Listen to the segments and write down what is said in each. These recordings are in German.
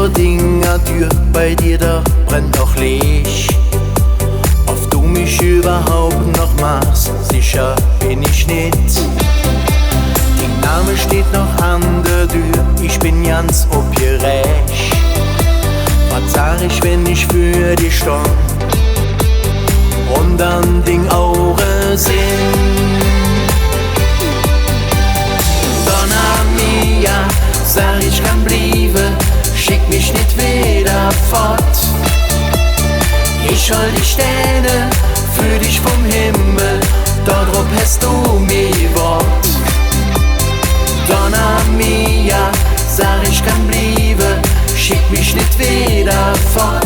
vor Dinger Tür, bei dir da brennt noch Licht. Ob du mich überhaupt noch machst, sicher bin ich nicht. Dein Name steht noch an der Tür, ich bin ganz obgerecht. Was sag ich, wenn ich für dich stand und an den Augen sinn? Donna mia, sag ich kann blieben, schick mich nicht wieder fort. Ich hol die Sterne für dich vom Himmel, darauf hast du mir Wort. Donna mia, sag ich kann blieben, schick mich nicht wieder fort.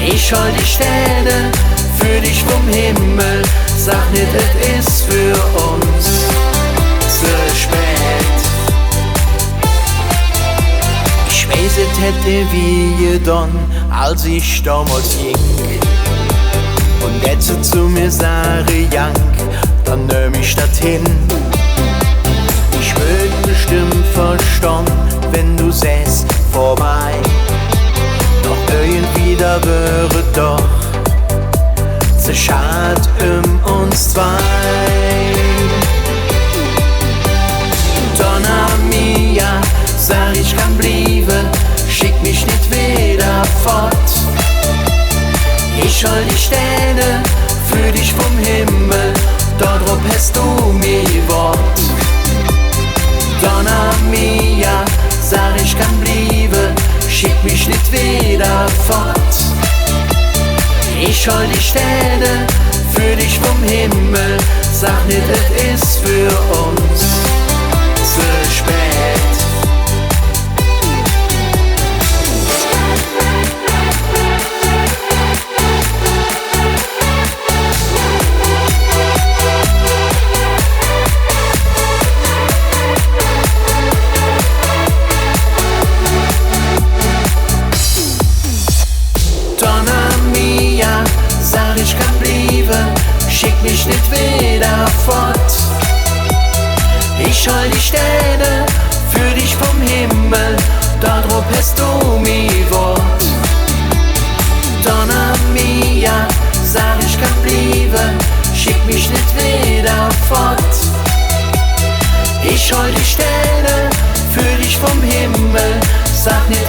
Ich hol die Sterne für dich vom Himmel, sag nicht, es ist für uns zu spät. Ich weiß, es hätte wie getan, als ich damals ging. Und jetzt zu mir sage Jank, dann nimm ich das hin. Ich würd bestimmt verstanden, wenn du säst vorbei. Doch irgendwie da wäre doch zu schad uns zwei. Donna mia, sag ich kann blieben, schick mich nicht wieder fort. Ich hol die Sterne für dich vom Himmel, darauf hast du mir Wort. Donna mia, sag ich kann blieben, schick mich nicht wieder fort. Ich hol die Sterne für dich vom Himmel, sag nicht, es ist für uns zu spät. Ich kann blieben, schick mich nicht wieder fort. Ich hol die Sterne für dich vom Himmel, darauf hast du mir Wort. Donna mia, sag ich kann blieben, schick mich nicht wieder fort. Ich hol die Sterne für dich vom Himmel, sag nicht,